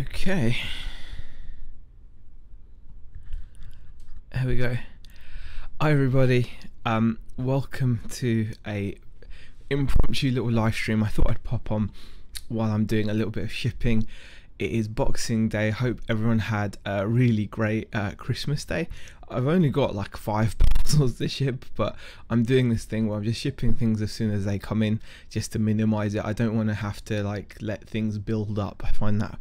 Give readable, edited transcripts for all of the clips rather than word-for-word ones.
Okay. Here we go. Hi everybody. Welcome to a impromptu little live stream. I thought I'd pop on while I'm doing a little bit of shipping. It is Boxing Day. Hope everyone had a really great Christmas Day. I've only got like 5 parcels to ship, but I'm doing this thing where I'm just shipping things as soon as they come in, just to minimize it. I don't want to have to like let things build up. I find that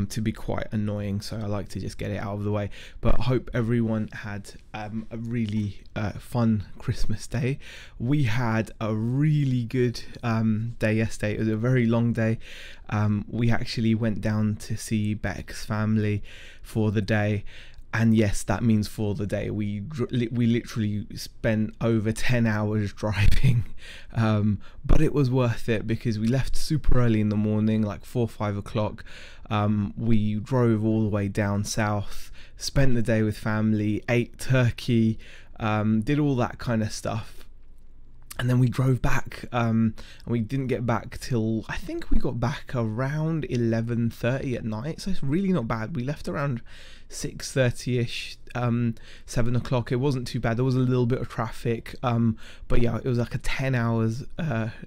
to be quite annoying, so I like to just get it out of the way. But I hope everyone had a really fun Christmas Day. We had a really good day yesterday. It was a very long day. We actually went down to see Beck's family for the day. And yes, that means for the day. We literally spent over 10 hours driving, but it was worth it because we left super early in the morning, like 4 or 5 o'clock. We drove all the way down south, spent the day with family, ate turkey, did all that kind of stuff. And then we drove back, and we didn't get back till, I think we got back around 11:30 at night, so it's really not bad. We left around 6:30ish, 7 o'clock. It wasn't too bad. There was a little bit of traffic, but yeah, it was like a 10 hours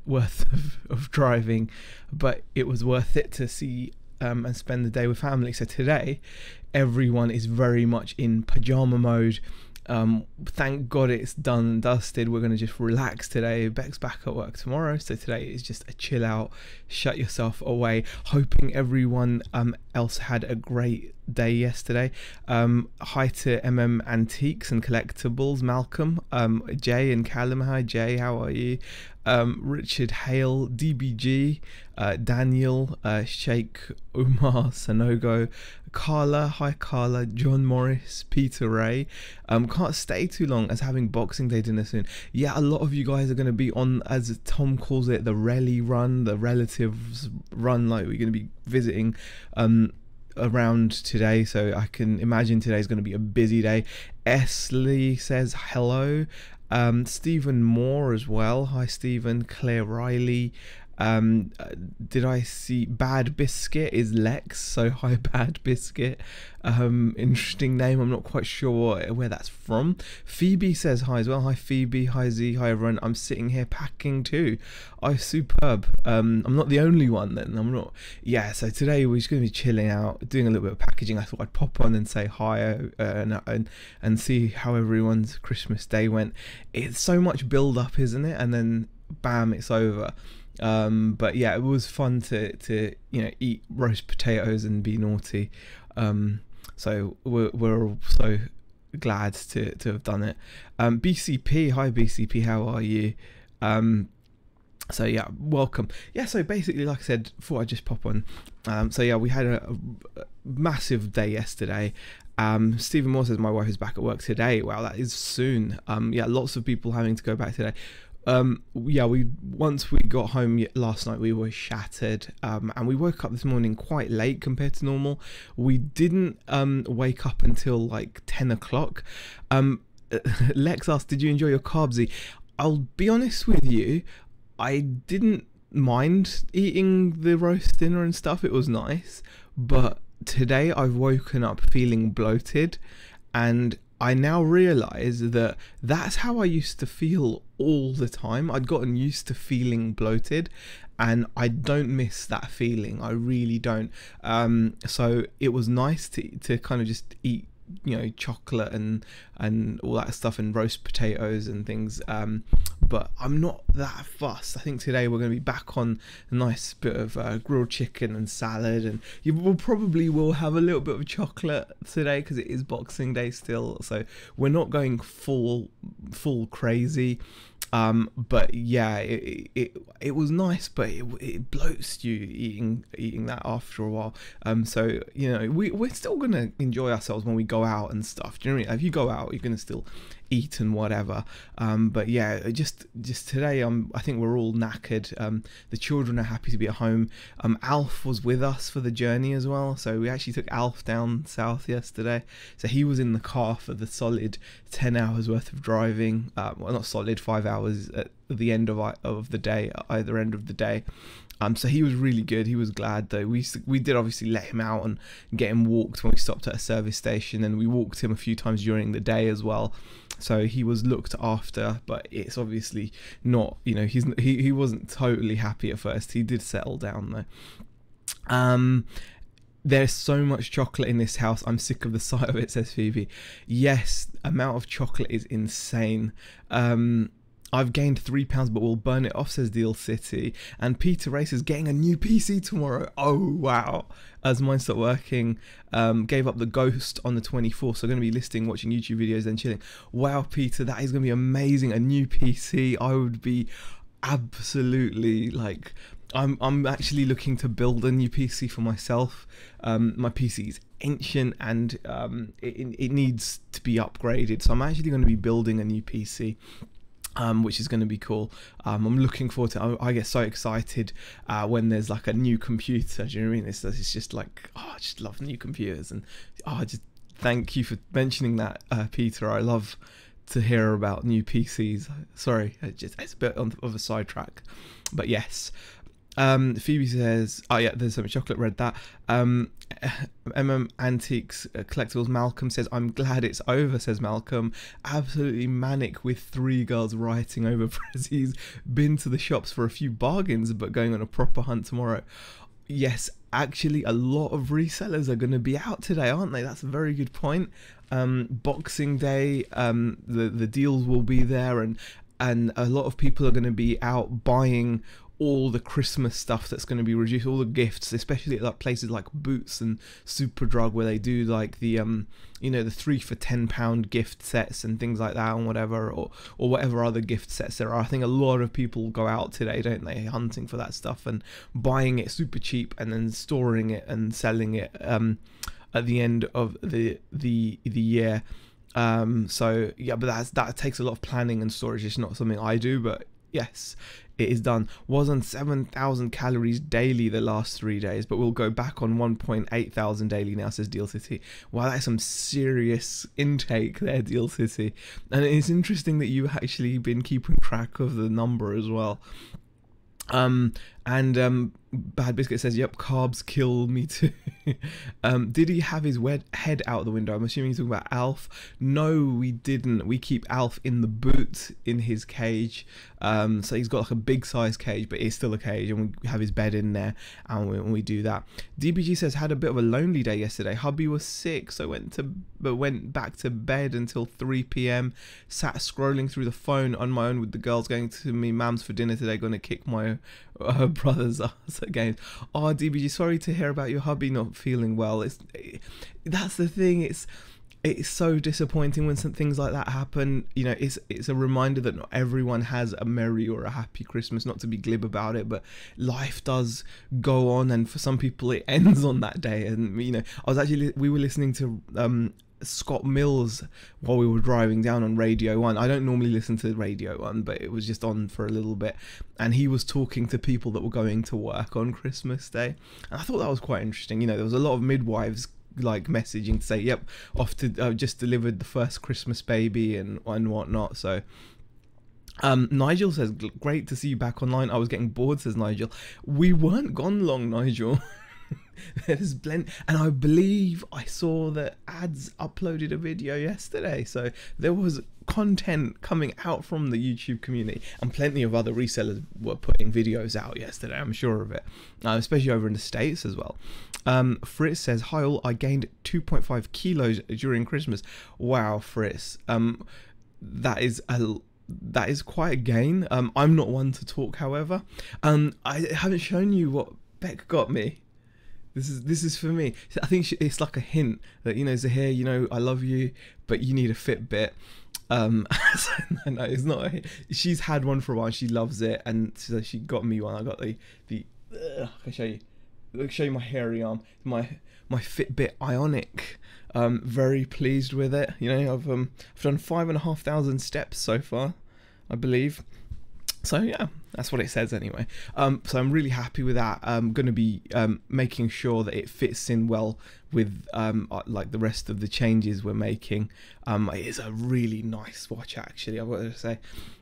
worth of driving, but it was worth it to see and spend the day with family. So today, everyone is very much in pajama mode. Thank God it's done and dusted. We're going to just relax today. Beck's back at work tomorrow, so today is just a chill out, shut yourself away. Hoping everyone else had a great day yesterday. Hi to Antiques and Collectibles, Malcolm, Jay and Callum. Hi Jay, how are you? Richard Hale, DBG, Daniel, Sheikh Umar Sanogo, Carla, hi Carla, John Morris, Peter Ray. Can't stay too long as having Boxing Day dinner soon. Yeah, a lot of you guys are going to be on, as Tom calls it, the rally run, the relatives run. Like, we're going to be visiting around today, so I can imagine today's going to be a busy day. Esley says hello. Stephen Moore as well. Hi Stephen. Claire Riley. Did I see Bad Biscuit is Lex, so hi Bad Biscuit. Interesting name. I'm not quite sure where that's from. Phoebe says hi as well. Hi Phoebe. Hi Z. Hi everyone. I'm sitting here packing too. Oh, superb. I'm not the only one then. I'm not. Yeah, so today we're just going to be chilling out, doing a little bit of packaging. I thought I'd pop on and say hi and see how everyone's Christmas day went. It's so much build up, isn't it? And then bam, it's over. But yeah, it was fun to eat roast potatoes and be naughty. So we're all so glad to have done it. BCP, hi BCP, how are you? So yeah, welcome. Yeah, so basically, like I said, thought I'd just pop on. So yeah, we had a massive day yesterday. Stephen Moore says my wife is back at work today. Wow, that is soon. Yeah, lots of people having to go back today. Yeah, once we got home last night, we were shattered, and we woke up this morning quite late compared to normal. We didn't wake up until like 10 o'clock. Lex asked, did you enjoy your carbsy? I'll be honest with you, I didn't mind eating the roast dinner and stuff. It was nice, but today I've woken up feeling bloated, and I now realize that that's how I used to feel all the time. I'd gotten used to feeling bloated, and I don't miss that feeling. I really don't. So it was nice to kind of just eat, chocolate and all that stuff, and roast potatoes and things. But I'm not that fussed. I think today we're going to be back on a nice bit of grilled chicken and salad, and you will probably have a little bit of chocolate today because it is Boxing Day still. So we're not going full crazy. But yeah, it was nice, but it bloats you eating that after a while. So we're still gonna enjoy ourselves when we go out and stuff. Do you know what I mean? If you go out, you're gonna still eat and whatever. But yeah, just today, I think we're all knackered. The children are happy to be at home. Alf was with us for the journey as well, so we actually took Alf down south yesterday. So he was in the car for the solid 10 hours worth of driving. Well, not solid, 5 hours at the end of the day, either end of the day. So he was really good. He was glad though. We did obviously let him out and get him walked when we stopped at a service station, and we walked him a few times during the day as well. So he was looked after, but it's obviously not, you know, he wasn't totally happy at first. He did settle down though. There's so much chocolate in this house. I'm sick of the sight of it, says Phoebe. Yes, amount of chocolate is insane. I've gained 3 pounds, but we'll burn it off, says Deal City. And Peter Race is getting a new PC tomorrow. Oh, wow. As mine stopped working, gave up the Ghost on the 24th. So going to be listing, watching YouTube videos, then chilling. Wow, Peter, that is going to be amazing. A new PC. I would be absolutely like... I'm actually looking to build a new PC for myself. My PC is ancient and it needs to be upgraded. So I'm actually going to be building a new PC. Which is going to be cool. I'm looking forward to it. I get so excited when there's like a new computer. Do you know what I mean? It's just like, oh, I just love new computers. And just thank you for mentioning that, Peter. I love to hear about new PCs. Sorry, it's a bit of a sidetrack, but yes. Phoebe says, oh yeah, there's some chocolate, read that. Antiques Collectibles Malcolm says, I'm glad it's over, says Malcolm. Absolutely manic with 3 girls writing over prezzies. Been to the shops for a few bargains, but going on a proper hunt tomorrow. Yes, actually a lot of resellers are going to be out today, aren't they? That's a very good point. Boxing Day, the deals will be there, and a lot of people are going to be out buying all the Christmas stuff that's going to be reduced, all the gifts, especially at like places like Boots and Superdrug, where they do like the you know, the 3 for £10 gift sets and things like that, and whatever, or whatever other gift sets there are. I think a lot of people go out today, don't they, hunting for that stuff and buying it super cheap and then storing it and selling it at the end of the year. So yeah, but that takes a lot of planning and storage. It's not something I do, but yes, it is done. Was on 7,000 calories daily the last 3 days, but we'll go back on 1.8 thousand daily now, says Deal City. Wow, that's some serious intake there, Deal City. And it's interesting that you've actually been keeping track of the number as well. Bad Biscuit says, yep, carbs kill me too. Did he have his head out the window? I'm assuming he's talking about Alf. No, we didn't. We keep Alf in the boot in his cage. So he's got like a big size cage, but it's still a cage, and we have his bed in there, and we do that. DBG says, had a bit of a lonely day yesterday. Hubby was sick, so went back to bed until 3 p.m. Sat scrolling through the phone on my own with the girls, going to me mum's for dinner today. Going to kick my brother's ass again. Oh, DBG, sorry to hear about your hubby not feeling well. That's the thing. It's so disappointing when some things like that happen. You know, it's a reminder that not everyone has a merry or a happy Christmas. Not to be glib about it, but life does go on, and for some people it ends on that day. And you know, we were listening to Scott Mills while we were driving down on Radio 1. I don't normally listen to Radio 1, but it was just on for a little bit, and he was talking to people that were going to work on Christmas Day, and I thought that was quite interesting. You know, there was a lot of midwives like messaging to say, yep, off to just delivered the first Christmas baby and whatnot. So Nigel says, great to see you back online. I was getting bored, says Nigel. We weren't gone long, Nigel. There's plenty, and I believe I saw that Ads uploaded a video yesterday, so there was content coming out from the YouTube community, and plenty of other resellers were putting videos out yesterday, I'm sure of it, especially over in the States as well. Fritz says, hi all, I gained 2.5 kilos during Christmas. Wow, Fritz, that is quite a gain. I'm not one to talk, however. I haven't shown you what Beck got me. This is for me. I think it's like a hint that, you know, Zahir, you know, I love you, but you need a Fitbit. No, it's not. She's had one for a while. She loves it, and so she got me one. I got the. I can show you. show you my hairy arm. My Fitbit Ionic. Very pleased with it. You know, I've done 5,500 steps so far, I believe. So yeah, that's what it says anyway. So I'm really happy with that. I'm going to be making sure that it fits in well with like the rest of the changes we're making. It is a really nice watch, actually, I've got to say.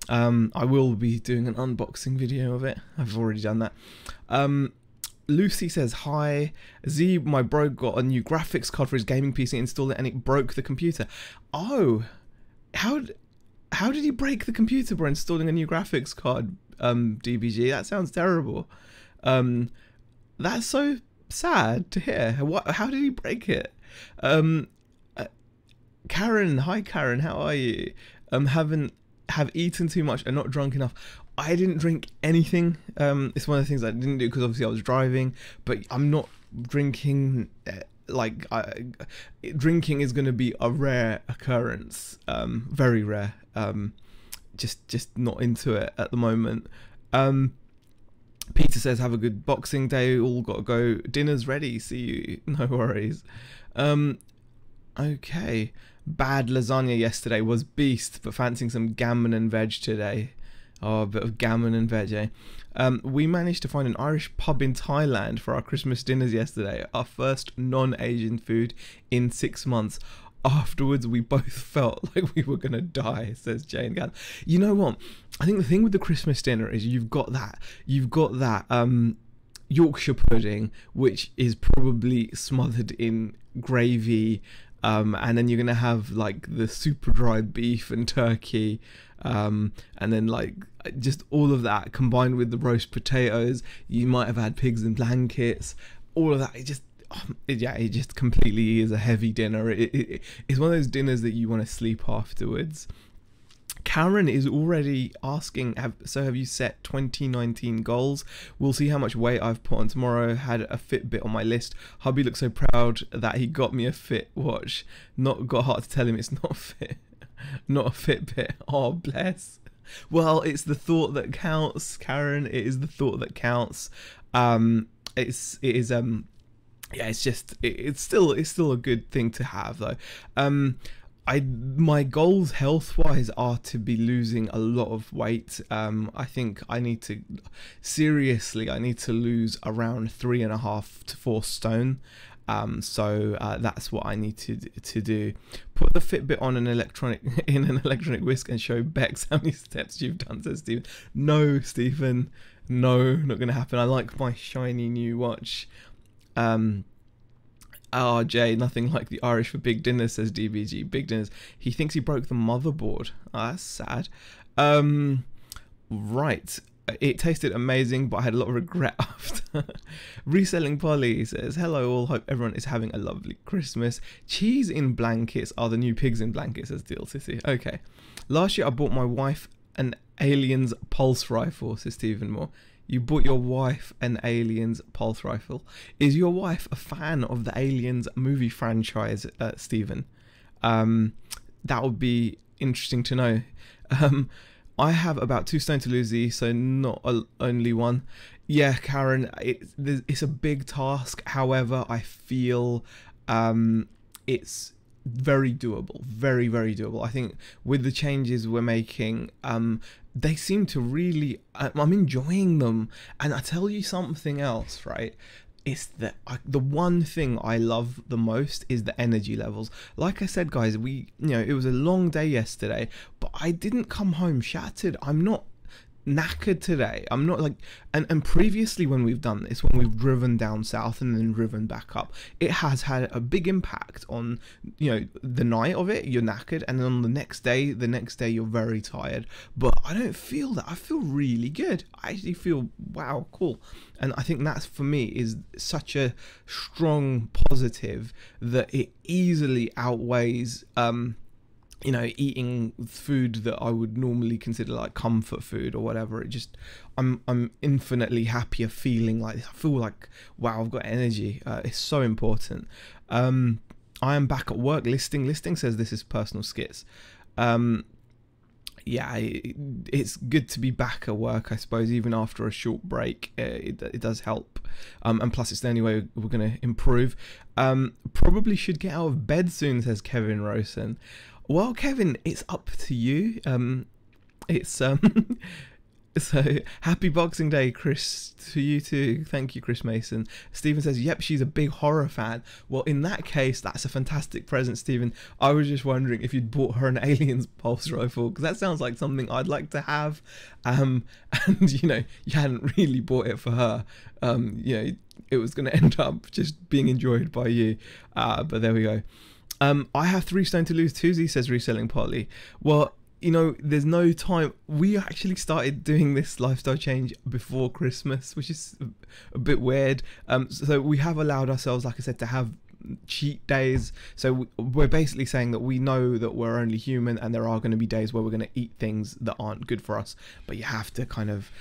I will be doing an unboxing video of it. I've already done that. Lucy says, hi Z, my bro got a new graphics card for his gaming PC, installed it and it broke the computer. Oh, how did he break the computer by installing a new graphics card, DBG? That sounds terrible. That's so sad to hear. How did he break it? Karen, hi Karen, how are you? Have eaten too much and not drunk enough. I didn't drink anything. It's one of the things I didn't do because obviously I was driving, but I'm not drinking. Drinking is going to be a rare occurrence, very rare. Just not into it at the moment. Peter says, have a good Boxing Day, all got to go, dinner's ready, see you. No worries. Okay, bad lasagna yesterday was beast, but fancying some gammon and veg today. Oh, a bit of gammon and veg, eh? We managed to find an Irish pub in Thailand for our Christmas dinners yesterday. Our first non-Asian food in 6 months. Afterwards, we both felt like we were going to die, says Jane Gann. You know what? I think the thing with the Christmas dinner is you've got that Yorkshire pudding, which is probably smothered in gravy, and then you're going to have like the super dry beef and turkey, and then like just all of that combined with the roast potatoes. You might have had pigs in blankets, all of that. It just completely is a heavy dinner. It's one of those dinners that you want to sleep afterwards. Karen is already asking, have you set 2019 goals? We'll see how much weight I've put on tomorrow. Had a Fitbit on my list. Hubby looks so proud that he got me a Fit watch. Not got heart to tell him it's not fit. Not a Fitbit. Oh, bless. Well, it's the thought that counts, Karen. It is the thought that counts. Yeah, it's still a good thing to have though. My goals health wise are to be losing a lot of weight. I think I need to lose around 3.5 to 4 stone. So that's what I need to do. Put the Fitbit on an electronic whisk and show Bex how many steps you've done, says Stephen. No, Stephen, no, not gonna happen. I like my shiny new watch. RJ, nothing like the Irish for big dinners, says DBG. Big dinners. He thinks he broke the motherboard. Oh, that's sad. Right. It tasted amazing, but I had a lot of regret after. Reselling Polly says, hello all, hope everyone is having a lovely Christmas. Cheese in blankets are the new pigs in blankets, says Deal City. Okay. Last year I bought my wife an Aliens pulse rifle, says Stephen Moore. You bought your wife an Aliens pulse rifle. Is your wife a fan of the Aliens movie franchise, Stephen? That would be interesting to know. I have about 2 stone to lose, so not only 1. Yeah, Karen, it's a big task. However, I feel it's very doable, very, very doable. I think with the changes we're making, they seem to really, I'm enjoying them. And I tell you something else, right? It's that the one thing I love the most is the energy levels. Like I said, guys, it was a long day yesterday, but I didn't come home shattered. I'm not knackered today. I'm not like, and previously when we've done this, when we've driven down south and then driven back up, it has had a big impact on, the night of it, you're knackered, and then on the next day you're very tired. But I don't feel that. I feel really good. I actually feel, wow, cool. And I think that's, for me, is such a strong positive that it easily outweighs eating food that I would normally consider like comfort food or whatever. I'm infinitely happier feeling like this. I feel like, wow, I've got energy. It's so important. I am back at work. Listing says this is personal skits. yeah, it's good to be back at work, I suppose, even after a short break. It does help, and plus it's the only way we're going to improve. Probably should get out of bed soon, says Kevin Rosen. Well, Kevin, it's up to you. It's So happy Boxing Day, Chris, to you too. Thank you, Chris Mason. Stephen says, yep, she's a big horror fan. Well, in that case, that's a fantastic present, Stephen. I was just wondering if you'd bought her an Aliens pulse rifle, because that sounds like something I'd like to have. And you know, you hadn't really bought it for her. You know, it was going to end up just being enjoyed by you. But there we go. I have 3 stone to lose too, says Reselling Polly. Well, you know, there's no time. We actually started doing this lifestyle change before Christmas, which is a bit weird. So we have allowed ourselves, like I said, to have cheat days. So we're basically saying that we know that we're only human, and there are going to be days where we're going to eat things that aren't good for us, but you have to kind of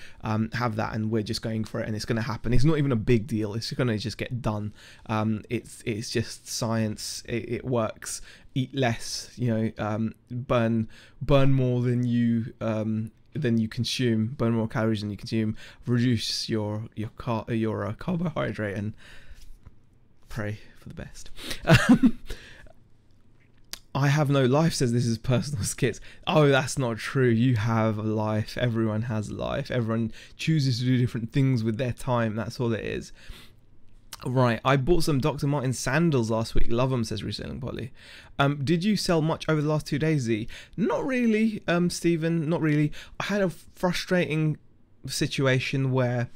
have that, and we're just going for it, and it's going to happen. It's not even a big deal. It's going to just get done. It's just science. It works. Eat less, you know, burn more than you consume, burn more calories than you consume, reduce your carbohydrate, and pray for the best. I have no life, says this is personal skits. Oh, that's not true. You have a life. Everyone has a life. Everyone chooses to do different things with their time. That's all it is. Right, I bought some Dr. Martens sandals last week. Love them, says Reselling Polly. Did you sell much over the last 2 days, Z? Not really, Stephen, not really. I had a frustrating situation where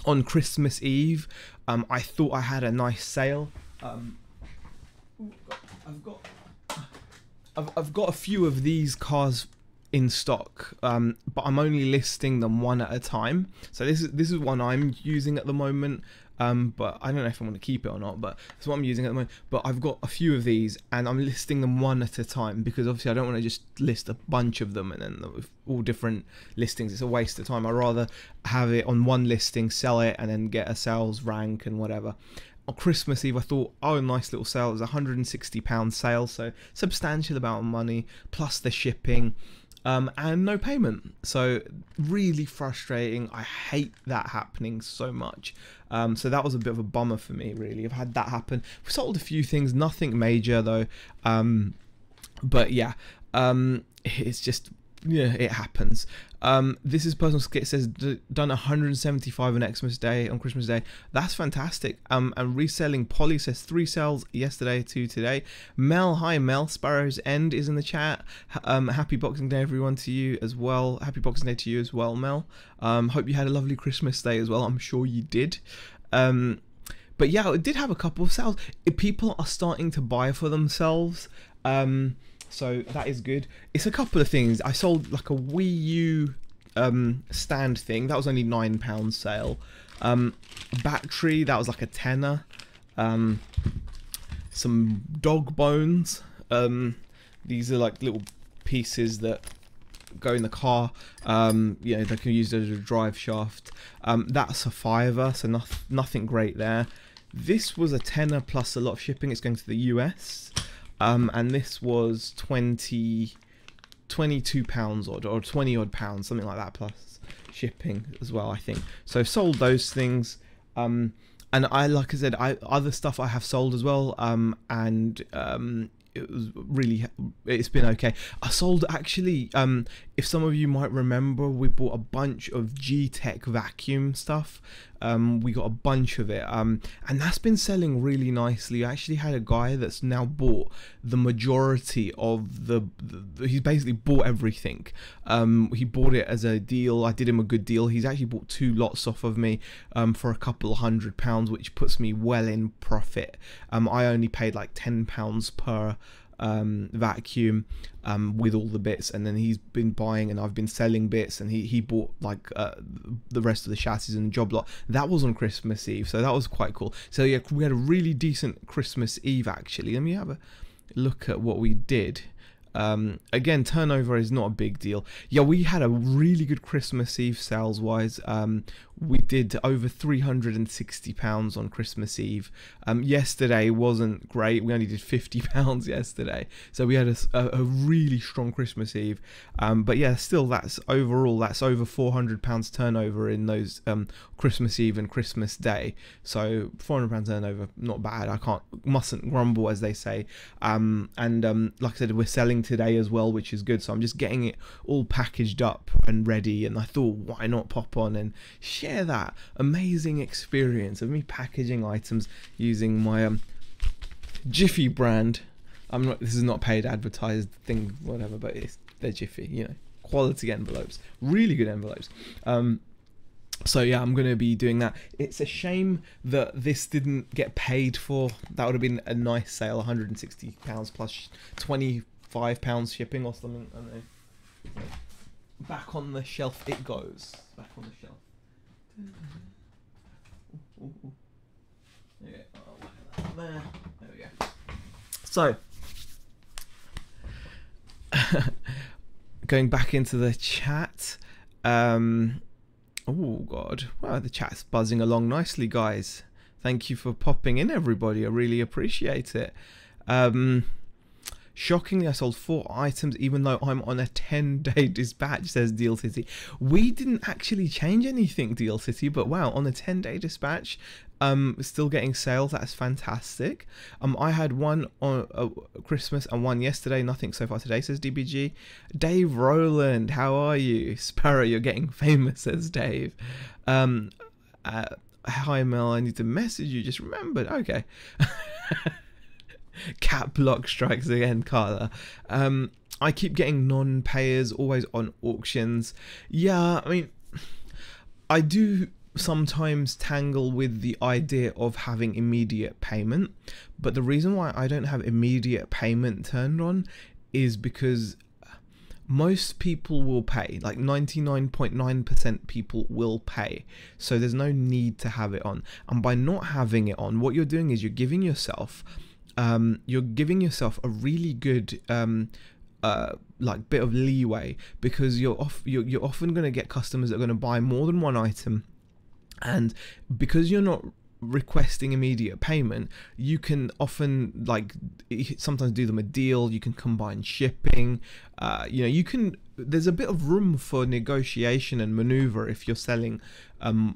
on Christmas Eve, I thought I had a nice sale. I've got a few of these cars in stock, but I'm only listing them one at a time. So this is one I'm using at the moment. But I don't know if I'm going to keep it or not, but that's what I'm using at the moment. But I've got a few of these, and I'm listing them one at a time, because obviously I don't want to just list a bunch of them and then all different listings. It's a waste of time. I'd rather have it on one listing, sell it, and then get a sales rank and whatever. On Christmas Eve, I thought, oh, nice little sale. It was £160 sale, so substantial amount of money, plus the shipping. And no payment, so really frustrating. I hate that happening so much. So that was a bit of a bummer for me, really. I've had that happen. We sold a few things, nothing major though. But yeah, it's just, yeah, it happens. This is personal skit, says done 175 on Christmas Day. That's fantastic. And Reselling Polly says 3 sales yesterday, 2 today. Mel, hi Mel, Sparrow's End is in the chat. Happy Boxing Day everyone to you as well. Happy Boxing Day to you as well, Mel. Hope you had a lovely Christmas day as well. I'm sure you did. But yeah, it did have a couple of sales. People are starting to buy for themselves. So that is good. It's a couple of things. I sold like a Wii U stand thing. That was only £9 sale. Battery, that was like a tenner. Some dog bones. These are like little pieces that go in the car. You know, they can use it as a drive shaft. That's a £5, so nothing great there. This was a tenner plus a lot of shipping. It's going to the US. And this was £22 odd, or 20 odd pounds, something like that, plus shipping as well, I think. So sold those things. And I, like I said, other stuff I have sold as well. And it was really, it's been okay. I sold, actually, if some of you might remember, we bought a bunch of G-Tech vacuum stuff. We got a bunch of it, and that's been selling really nicely. I actually had a guy that's now bought the majority of the he's basically bought everything. He bought it as a deal. I did him a good deal. He's actually bought 2 lots off of me for a couple of £100, which puts me well in profit. I only paid like £10 per vacuum with all the bits, and then he's been buying and I've been selling bits, and he bought like the rest of the chassis and the job lot. That was on Christmas Eve, so that was quite cool. So yeah, we had a really decent Christmas Eve actually. Let me have a look at what we did. Again, turnover is not a big deal. Yeah, we had a really good Christmas Eve sales wise. We did over £360 on Christmas Eve. Yesterday wasn't great. We only did £50 yesterday, so we had a really strong Christmas Eve. But yeah, still that's overall that's over £400 turnover in those Christmas Eve and Christmas Day. So £400 turnover, not bad. Mustn't grumble, as they say. And like I said, we're selling today as well, which is good. So I'm just getting it all packaged up and ready. And I thought, why not pop on and share that amazing experience of me packaging items using my Jiffy brand. This is not paid advertised thing, whatever, but they're Jiffy, you know, quality envelopes, really good envelopes. So yeah, I'm going to be doing that. It's a shame that this didn't get paid for. That would have been a nice sale, £160 plus £25 shipping or something. I don't know. Back on the shelf it goes. Back on the shelf. There we go. So, going back into the chat. Oh god, wow, the chat's buzzing along nicely, guys. Thank you for popping in, everybody. I really appreciate it. Shockingly, I sold 4 items even though I'm on a 10-day dispatch, says Deal City. We didn't actually change anything, Deal City, but wow, on a 10-day dispatch, still getting sales. That's fantastic. I had one on Christmas and one yesterday. Nothing so far today, says DBG. Dave Rowland, how are you? Sparrow, you're getting famous, says Dave. Hi Mel, I need to message you, just remembered. Okay. Cat block strikes again, Carla. I keep getting non-payers always on auctions. Yeah, I mean, I do sometimes tangle with the idea of having immediate payment, but the reason why I don't have immediate payment turned on is because most people will pay, like 99.9% people will pay, so there's no need to have it on. And by not having it on, what you're doing is you're giving yourself a really good like bit of leeway, because you're often going to get customers that are going to buy more than one item, and because you're not requesting immediate payment, you can often sometimes do them a deal. You can combine shipping, there's a bit of room for negotiation and maneuver if you're selling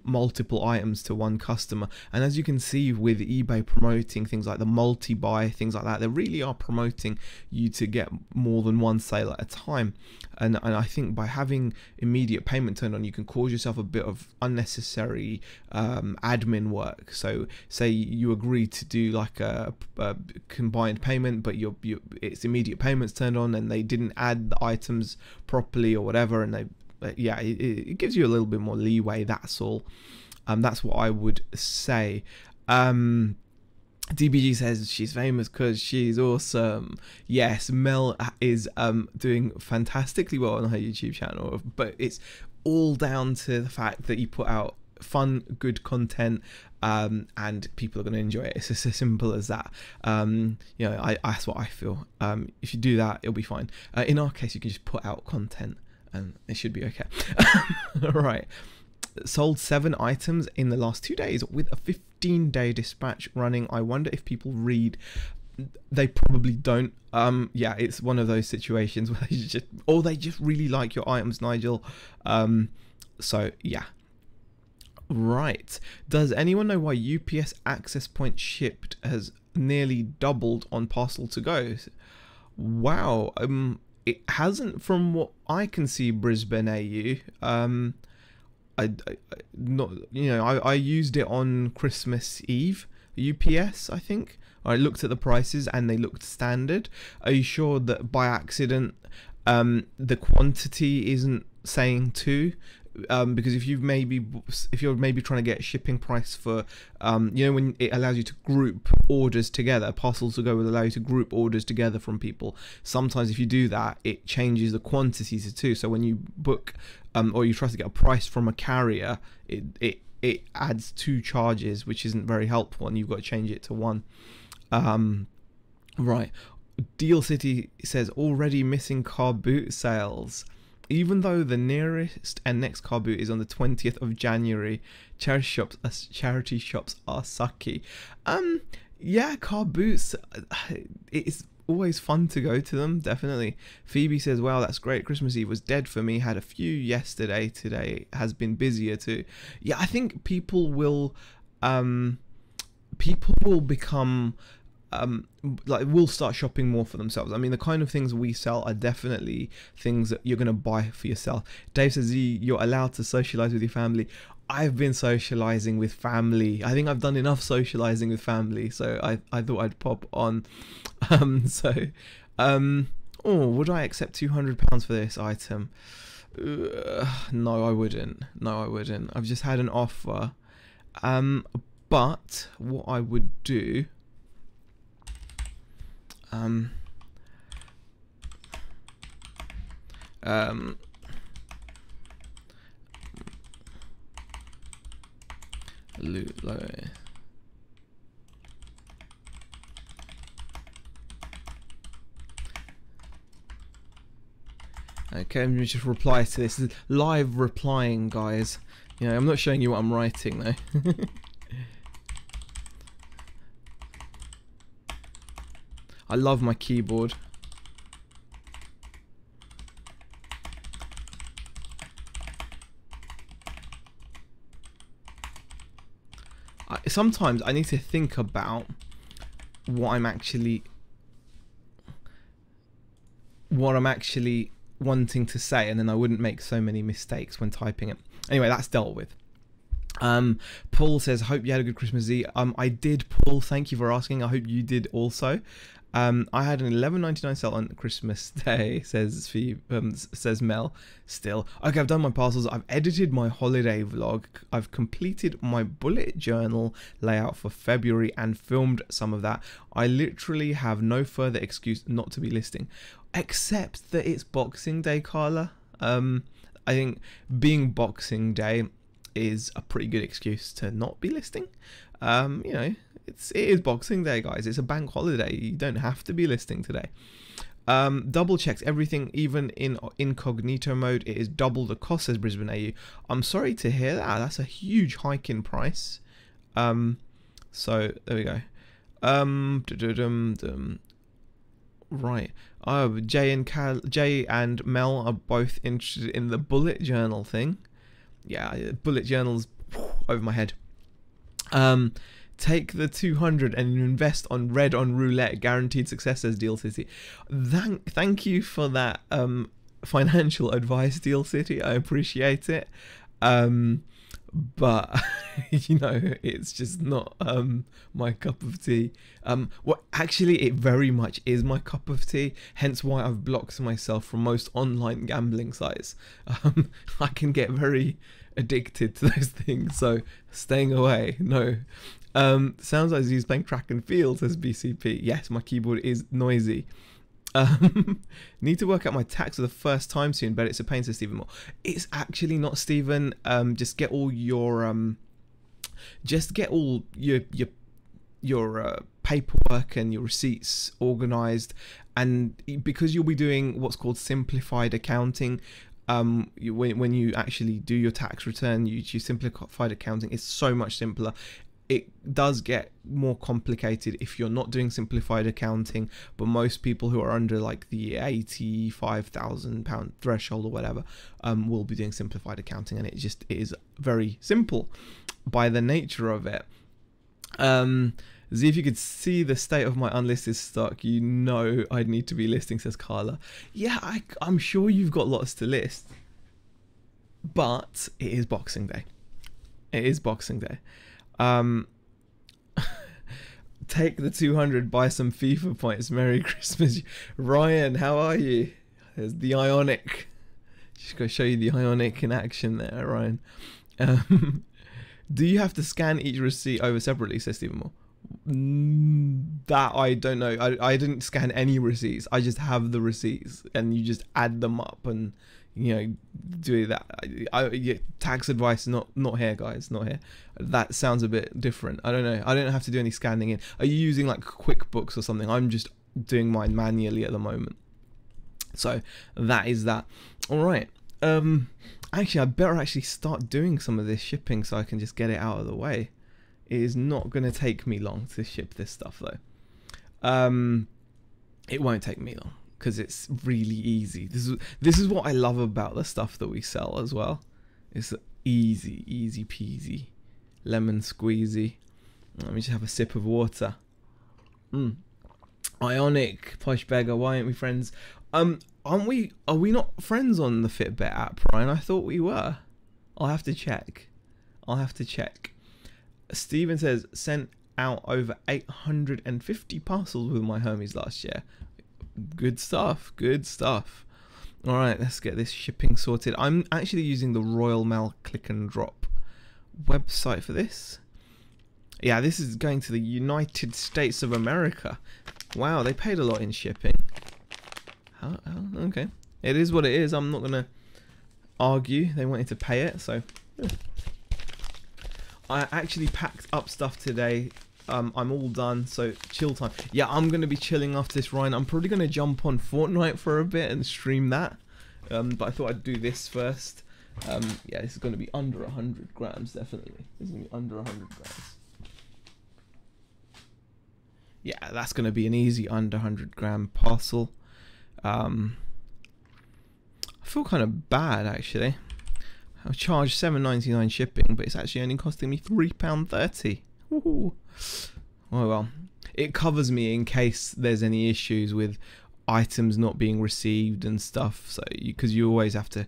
multiple items to one customer. And as you can see with eBay promoting things like the multi-buy, things like that, they really are promoting you to get more than one sale at a time. And I think by having immediate payment turned on, you can cause yourself a bit of unnecessary admin work. So say you agree to do like a combined payment, but it's immediate payments turned on and they didn't add the items properly or whatever, and it gives you a little bit more leeway. That's all. That's what I would say. DBG says she's famous because she's awesome. Yes, Mel is doing fantastically well on her YouTube channel, but it's all down to the fact that you put out fun, good content, and people are going to enjoy it. It's just as simple as that. That's what I feel. If you do that, it'll be fine. In our case, you can just put out content and it should be okay. Right. Sold 7 items in the last 2 days with a 15-day dispatch running. I wonder if people read. They probably don't. Yeah, it's one of those situations where they just really like your items, Nigel. So yeah. Right. Does anyone know why UPS access point shipped has nearly doubled on parcel to go? Wow. It hasn't, from what I can see, Brisbane AU. I used it on Christmas Eve, UPS, I think. I looked at the prices and they looked standard. Are you sure that by accident the quantity isn't saying 2? Because if you're maybe trying to get shipping price for when it allows you to group orders together, parcels to go will allow you to group orders together from people. Sometimes if you do that, it changes the quantity to 2. So when you book or you try to get a price from a carrier, it adds 2 charges, which isn't very helpful, and you've got to change it to 1. Right. Deal City says already missing car boot sales. Even though the nearest and next car boot is on the 20th of January, charity shops are sucky. Yeah, car boots. It's always fun to go to them, definitely. Phoebe says, wow, that's great. Christmas Eve was dead for me. Had a few yesterday. Today has been busier too. Yeah, I think people will become like, will start shopping more for themselves. I mean, the kind of things we sell are definitely things that you're going to buy for yourself. Dave says, you're allowed to socialize with your family. I've been socializing with family. I think I've done enough socializing with family, so I thought I'd pop on. Oh, would I accept £200 for this item? No, I wouldn't. No, I wouldn't. I've just had an offer. But what I would do, loot low. Okay, let me just reply to this. This is live replying, guys. You know, I'm not showing you what I'm writing though. I love my keyboard. Sometimes I need to think about what I'm actually wanting to say, and then I wouldn't make so many mistakes when typing it. Anyway, that's dealt with. Paul says, hope you had a good Christmas Eve. I did, Paul. Thank you for asking. I hope you did also. I had an $11.99 sale on Christmas Day, says Mel. Still. Okay, I've done my parcels. I've edited my holiday vlog. I've completed my bullet journal layout for February and filmed some of that. I literally have no further excuse not to be listing, except that it's Boxing Day, Carla. I think being Boxing Day is a pretty good excuse to not be listing. You know, it is Boxing Day, guys. It's a bank holiday. You don't have to be listing today. Double checks everything, even in incognito mode. It is double the cost, says Brisbane AU. I'm sorry to hear that. That's a huge hike in price. So there we go. Right. Oh, Jay and Mel are both interested in the bullet journal thing. Yeah, bullet journals over my head. Take the 200 and invest on red on roulette. Guaranteed success, says Deal City. Thank you for that financial advice, Deal City. I appreciate it. But you know, it's just not my cup of tea. Well, actually, it very much is my cup of tea. Hence why I've blocked myself from most online gambling sites. I can get very addicted to those things, so staying away. No. Sounds like he's playing track and field, says BCP. Yes, my keyboard is noisy. Need to work out my tax for the first time soon, but it's a pain, says Stephen Moore. It's actually not, Stephen. Just get all your paperwork and your receipts organized, and because you'll be doing what's called simplified accounting. When you actually do your tax return, you choose simplified accounting. It's so much simpler. It does get more complicated if you're not doing simplified accounting, but most people who are under like the £85,000 threshold or whatever will be doing simplified accounting, and it is very simple by the nature of it. See, if you could see the state of my unlisted stock, you know I'd need to be listing, says Carla. Yeah, I'm sure you've got lots to list, but it is Boxing Day. It is Boxing Day. Take the 200, buy some FIFA points. Merry Christmas, Ryan. How are you? There's the Ionic. Just go show you the Ionic in action there, Ryan. Do you have to scan each receipt over separately, says Stephen Moore? That I don't know. I didn't scan any receipts. I just have the receipts, and you just add them up and, you know, do that. Yeah, tax advice not here, guys, not here. That sounds a bit different. I don't know. I don't have to do any scanning in. Are you using like QuickBooks or something? I'm just doing mine manually at the moment. So that is that. All right. Actually, I better actually start doing some of this shipping so I can just get it out of the way. It is not going to take me long to ship this stuff though. It won't take me long because it's really easy. This is what I love about the stuff that we sell as well. It's easy peasy, lemon squeezy. Let me just have a sip of water. Ionic, Posh Beggar, why aren't we friends? Aren't we? Are we not friends on the Fitbit app, Ryan? I thought we were. I'll have to check. Steven says, sent out over 850 parcels with my Hermes last year. Good stuff. All right, let's get this shipping sorted. I'm actually using the Royal Mail click and drop website for this. Yeah, this is going to the United States of America. Wow, they paid a lot in shipping. Okay, it is what it is. I'm not gonna argue. They wanted to pay it, so yeah. I actually packed up stuff today. I'm all done, so chill time. Yeah, I'm gonna be chilling after this, Ryan. I'm probably gonna jump on Fortnite for a bit and stream that. But I thought I'd do this first. Yeah, this is gonna be under 100 grams, definitely. This is gonna be under 100 grams. Yeah, that's gonna be an easy under 100 gram parcel. I feel kind of bad actually. I've charged $7.99 shipping, but it's actually only costing me £3.30. Woohoo. Oh well, it covers me in case there's any issues with items not being received and stuff. So because you always have to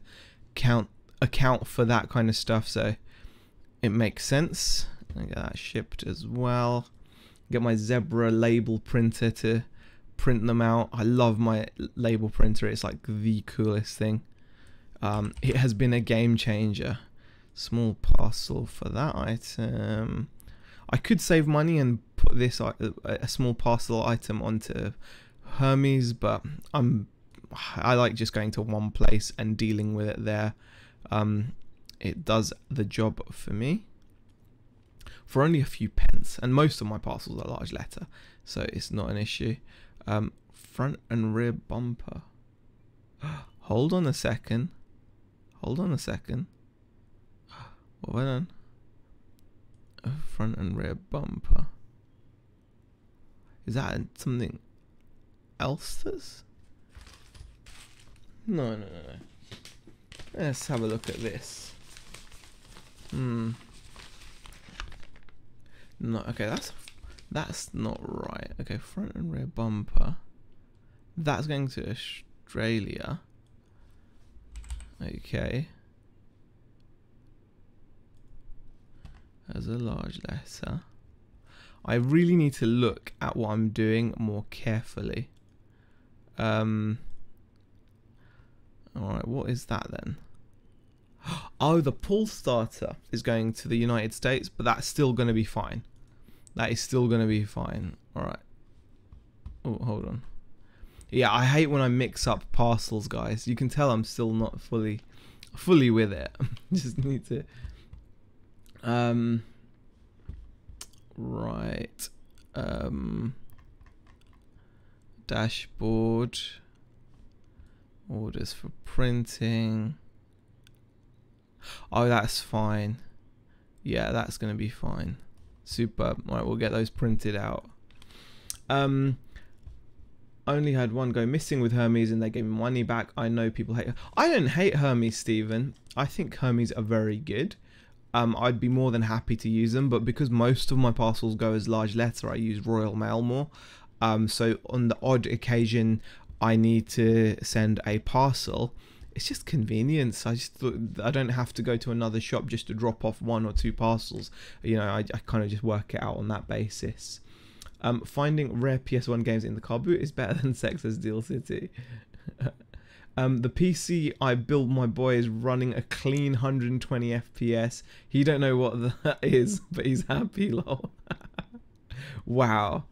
account for that kind of stuff, so it makes sense. I get that shipped as well. Get my Zebra label printer to print them out. I love my label printer. It's like the coolest thing. It has been a game changer. Small parcel for that item. I could save money and put this a small parcel item onto Hermes, but I like just going to one place and dealing with it there. It does the job for me for only a few pence, and most of my parcels are large letter, so it's not an issue. Front and rear bumper. Hold on a second. What have I done? A front and rear bumper. Is that something else? No. Let's have a look at this. No, okay, that's not right. Okay, front and rear bumper. That's going to Australia. Okay. As a large letter. I really need to look at what I'm doing more carefully. Alright, what is that then? Oh, the pull starter is going to the United States, but that's still going to be fine. That is still going to be fine. Alright. Oh, hold on. Yeah, I hate when I mix up parcels, guys. You can tell I'm still not fully with it. Just need to... Right. Dashboard. Orders for printing. Oh, that's fine. Yeah, that's going to be fine. Super. Right, we'll get those printed out. Only had one go missing with Hermes and they gave me money back. I know people hate her. I don't hate Hermes, Stephen. I think Hermes are very good. I'd be more than happy to use them, but because most of my parcels go as large letter, I use Royal Mail more. So on the odd occasion I need to send a parcel, it's just convenience. I just thought I don't have to go to another shop just to drop off 1 or 2 parcels. You know, I kind of just work it out on that basis. Finding rare PS1 games in the car boot is better than Sex as Steel City. The PC I built my boy is running a clean 120 FPS. He don't know what that is, but he's happy, lol. Wow.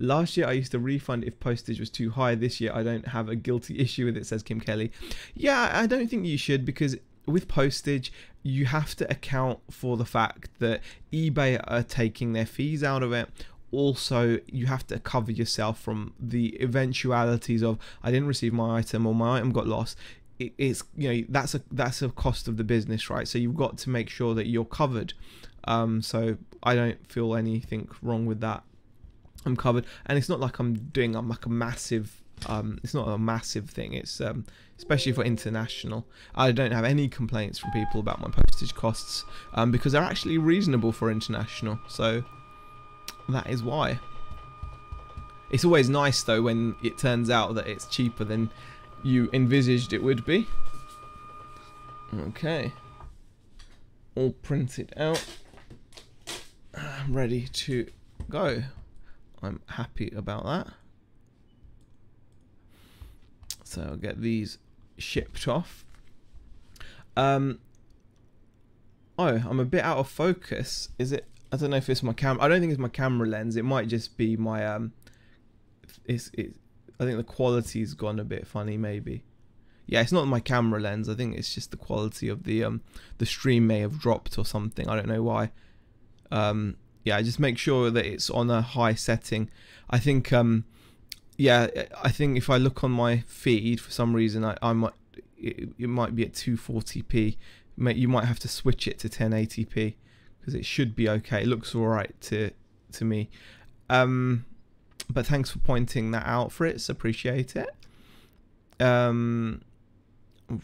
Last year I used to refund if postage was too high. This year I don't have a guilty issue with it, says Kim Kelly. Yeah, I don't think you should, because with postage you have to account for the fact that eBay are taking their fees out of it. also you have to cover yourself from the eventualities of I didn't receive my item or my item got lost. It's, you know, that's a cost of the business, right? So you've got to make sure that you're covered. So I don't feel anything wrong with that. I'm covered, and it's not like I'm like a massive it's not a massive thing. It's especially for international, I don't have any complaints from people about my postage costs, because they're actually reasonable for international, so that is why. It's always nice though when it turns out that it's cheaper than you envisaged it would be. Okay, all printed out, ready to go. I'm happy about that. So I'll get these shipped off. Oh, I'm a bit out of focus. Is it? I don't know if it's my camera. I don't think it's my camera lens. It might just be my I think the quality's gone a bit funny, maybe. Yeah, it's not my camera lens. I think it's just the quality of the stream may have dropped or something. I don't know why. Yeah, just make sure that it's on a high setting. I think yeah, I think if I look on my feed for some reason, I might it might be at 240p. You might have to switch it to 1080p because it should be okay. It looks all right to me. But thanks for pointing that out, Fritz. Appreciate it.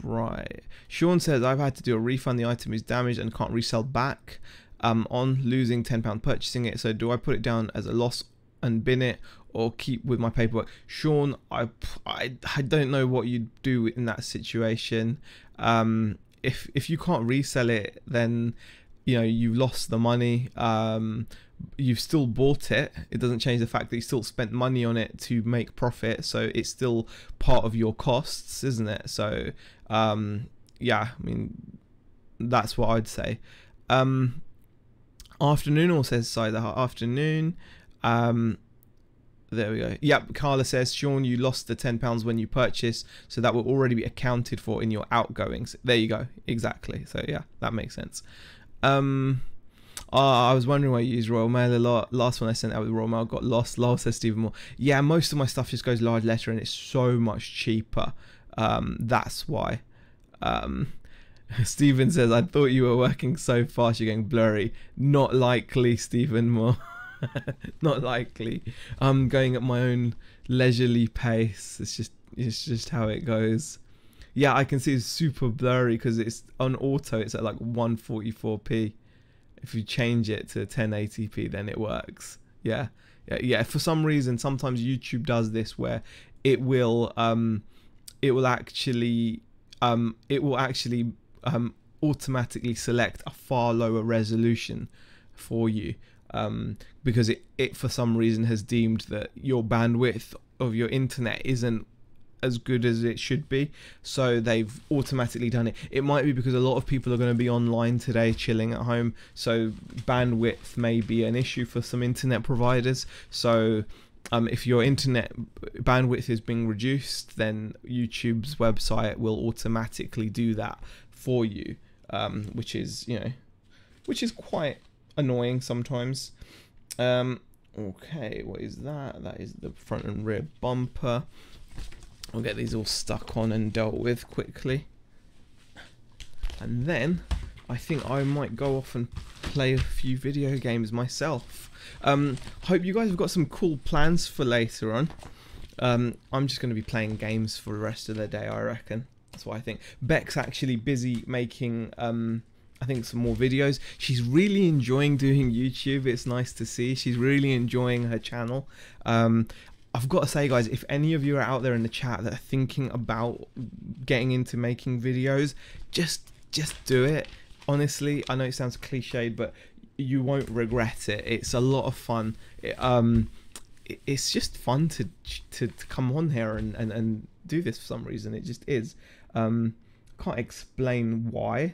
Right. Sean says I've had to do a refund. The item is damaged and can't resell back. On losing £10 purchasing it. So do I put it down as a loss and bin it, or keep with my paperwork? Sean, I don't know what you'd do in that situation. If you can't resell it, then you know you've lost the money. You've still bought it. It doesn't change the fact that you still spent money on it to make profit, so it's still part of your costs, isn't it? So yeah, I mean, that's what I'd say. Afternoon, or says Cider afternoon. There we go. Yep, Carla says, Sean, you lost the £10 when you purchased, so that will already be accounted for in your outgoings. There you go. Exactly. So yeah, that makes sense. I was wondering why you use Royal Mail a lot. Last one I sent out with Royal Mail got lost. Lol, says Stephen Moore. Yeah, most of my stuff just goes large letter and it's so much cheaper. That's why. Stephen says, I thought you were working so fast you're getting blurry. Not likely, Stephen Moore. Not likely. I'm going at my own leisurely pace. It's just how it goes. Yeah, I can see it's super blurry because it's on auto. It's at like 144p. If you change it to 1080p, then it works. Yeah. For some reason, sometimes YouTube does this where it will actually automatically select a far lower resolution for you, because it for some reason has deemed that your bandwidth of your internet isn't as good as it should be, so they've automatically done it. It might be because a lot of people are going to be online today chilling at home, so bandwidth may be an issue for some internet providers. So if your internet bandwidth is being reduced, then YouTube's website will automatically do that for you, which is quite annoying sometimes. Okay, what is that? That is the front and rear bumper. I'll get these all stuck on and dealt with quickly, and then I think I might go off and play a few video games myself. Hope you guys have got some cool plans for later on. I'm just going to be playing games for the rest of the day, I reckon. That's what I think. Beck's actually busy making I think some more videos. She's really enjoying doing YouTube. It's nice to see. She's really enjoying her channel. I've got to say, guys, if any of you are out there in the chat that are thinking about getting into making videos, just do it. Honestly, I know it sounds cliched, but you won't regret it. It's a lot of fun. It's just fun to come on here and do this for some reason. It just is. Can't explain why.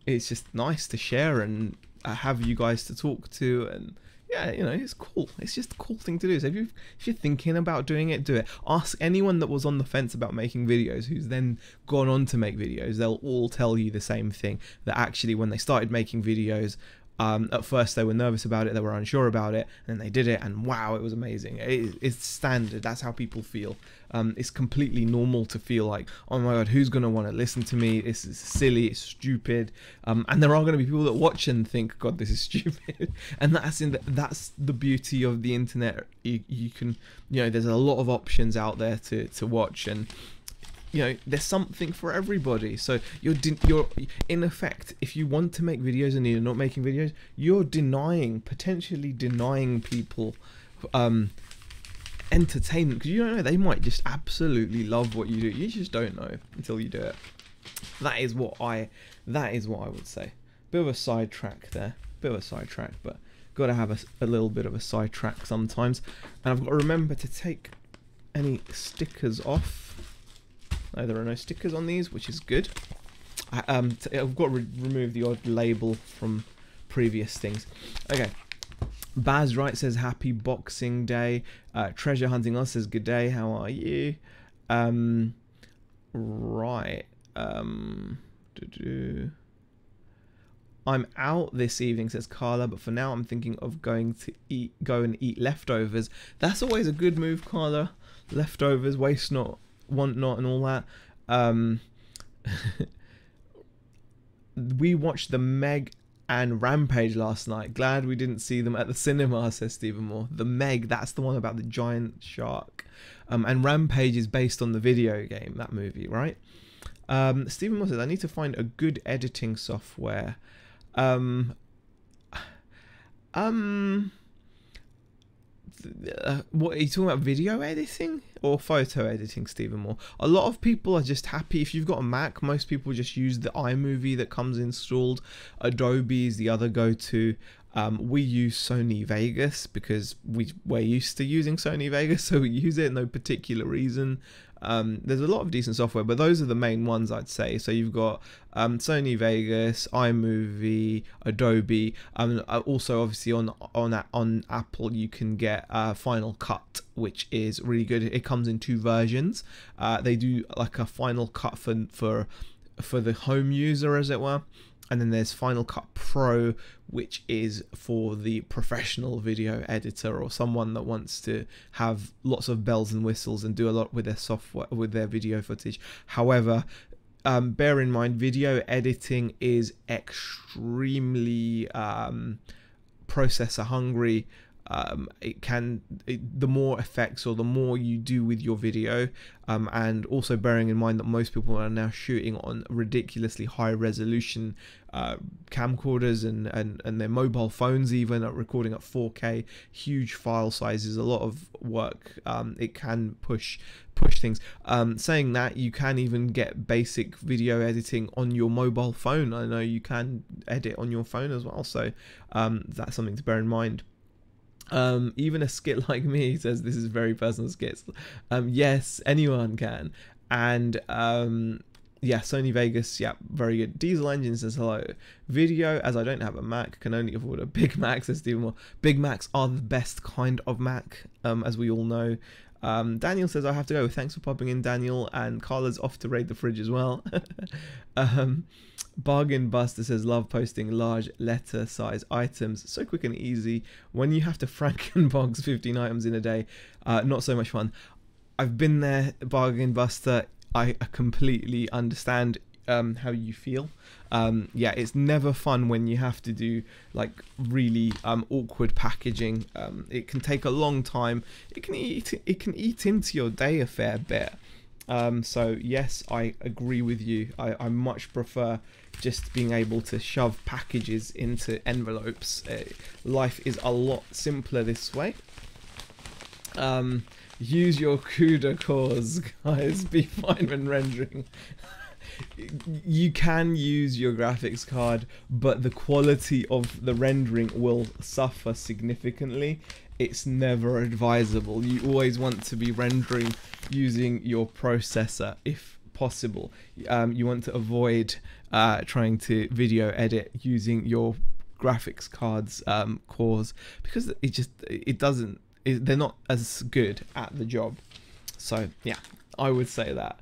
It's just nice to share and have you guys to talk to, and yeah, you know, it's cool. It's just a cool thing to do. So if you're thinking about doing it, do it. Ask anyone that was on the fence about making videos who's then gone on to make videos. They'll all tell you the same thing, that actually when they started making videos, At first they were nervous about it, they were unsure about it, and then they did it, and wow, it was amazing. It's standard. That's how people feel. It's completely normal to feel like, oh my god, who's going to want to listen to me? This is silly, it's stupid. And there are going to be people that watch and think, god, this is stupid. And that's the beauty of the internet. You can, there's a lot of options out there to watch, and there's something for everybody. So you're in effect, if you want to make videos and you're not making videos, you're potentially denying people entertainment, because you don't know, they might just absolutely love what you do. You just don't know until you do it. That is what I would say. Bit of a sidetrack there, but got to have a little bit of a sidetrack sometimes. And I've got to remember to take any stickers off. No, there are no stickers on these, which is good. I've got to remove the odd label from previous things. Okay. Baz Wright says happy Boxing Day. Treasure Hunting Us says good day. How are you? Right. I'm out this evening, says Carla, but for now I'm thinking of go and eat leftovers. That's always a good move, Carla. Leftovers, waste not, want not, and all that. We watched the Meg and Rampage last night. Glad we didn't see them at the cinema, says Stephen Moore. The Meg, that's the one about the giant shark. And Rampage is based on the video game, that movie, right? Stephen Moore says, I need to find a good editing software. What are you talking about, video editing or photo editing, Stephen Moore? A lot of people are just happy if you've got a Mac. Most people just use the iMovie that comes installed. Adobe is the other go-to. We use Sony Vegas because we're used to using Sony Vegas, so we use it, no particular reason. There's a lot of decent software, but those are the main ones, I'd say. So you've got Sony Vegas, iMovie, Adobe. Also, obviously on Apple, you can get Final Cut, which is really good. It comes in 2 versions. They do like a Final Cut for the home user, as it were. And then there's Final Cut Pro, which is for the professional video editor or someone that wants to have lots of bells and whistles and do a lot with their software, with their video footage. However, bear in mind, video editing is extremely processor hungry. The more effects or the more you do with your video, and also bearing in mind that most people are now shooting on ridiculously high resolution camcorders and their mobile phones even are recording at 4K, huge file sizes, a lot of work. It can push things. Saying that, you can even get basic video editing on your mobile phone. I know you can edit on your phone as well, so that's something to bear in mind. Even a skit like me, says this is very personal skits. Yes, anyone can. And yeah, Sony Vegas, yeah, very good. Diesel Engine says hello. Video, as I don't have a Mac, can only afford a Big Mac, says Stephen Moore. Big Macs are the best kind of Mac, as we all know. Daniel says I have to go. Thanks for popping in, Daniel. And Carla's off to raid the fridge as well. Bargain Buster says love posting large letter size items, so quick and easy. When you have to Frankenbox 15 items in a day, not so much fun. I've been there, Bargain Buster. I completely understand how you feel. Yeah, it's never fun when you have to do like really awkward packaging. It can take a long time. It can eat into your day a fair bit. So yes, I agree with you. I much prefer just being able to shove packages into envelopes. Life is a lot simpler this way. Use your CUDA cores, guys. Be fine when rendering. You can use your graphics card, but the quality of the rendering will suffer significantly. It's never advisable. You always want to be rendering using your processor if possible. You want to avoid trying to video edit using your graphics cards cores, because they're not as good at the job. So yeah, I would say that.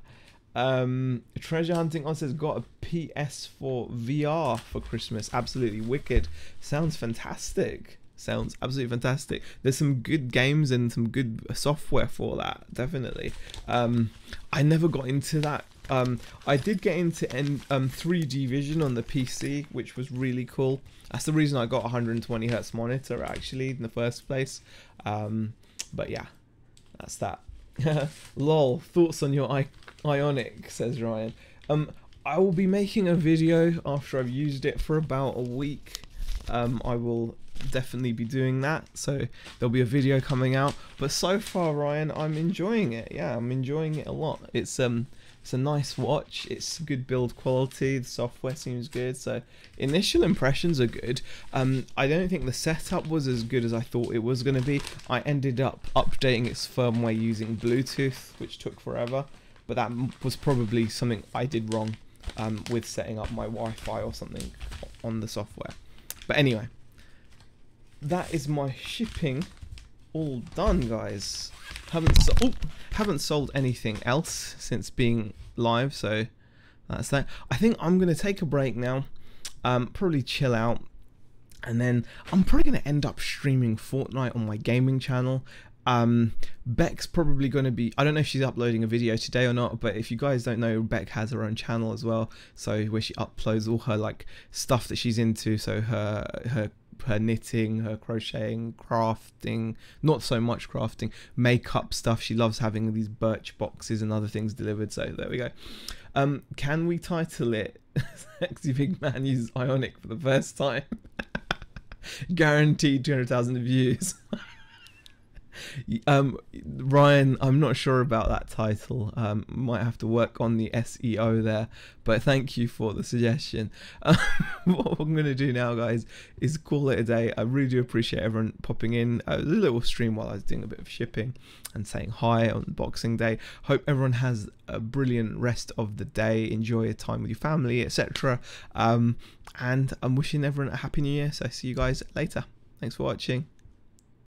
Treasure Hunting on says got a PS4 VR for Christmas. Absolutely wicked. Sounds fantastic. Sounds absolutely fantastic. There's some good games and some good software for that, definitely. I never got into that. I did get into 3D vision on the PC, which was really cool. That's the reason I got a 120 Hz monitor actually in the first place. But yeah, that's that. Lol, thoughts on your Ionic, says Ryan. I will be making a video after I've used it for about a week. I will definitely be doing that, so there'll be a video coming out. But so far, Ryan, I'm enjoying it. Yeah, I'm enjoying it a lot. It's a nice watch. It's good build quality. The software seems good. So initial impressions are good. I don't think the setup was as good as I thought it was going to be. I ended up updating its firmware using Bluetooth, which took forever. But that was probably something I did wrong with setting up my Wi-Fi or something on the software. But anyway, that is my shipping all done, guys. Haven't sold anything else since being live, so that's that. I think I'm gonna take a break now, probably chill out, and then I'm probably gonna end up streaming Fortnite on my gaming channel. Beck's probably going to be, I don't know if she's uploading a video today or not, but if you guys don't know, Beck has her own channel as well, so where she uploads all her like stuff that she's into, so her knitting, her crocheting, crafting, not so much crafting, makeup stuff. She loves having these birch boxes and other things delivered, so there we go. Can we title it Sexy Big Man Uses Ionic for the First Time? Guaranteed 200,000 views. Ryan, I'm not sure about that title. Might have to work on the SEO there, but thank you for the suggestion. What I'm gonna do now, guys, is call it a day. I really do appreciate everyone popping in. It was a little stream while I was doing a bit of shipping and saying hi on Boxing Day. Hope everyone has a brilliant rest of the day. Enjoy your time with your family, etc. And I'm wishing everyone a happy new year, so I see you guys later. Thanks for watching.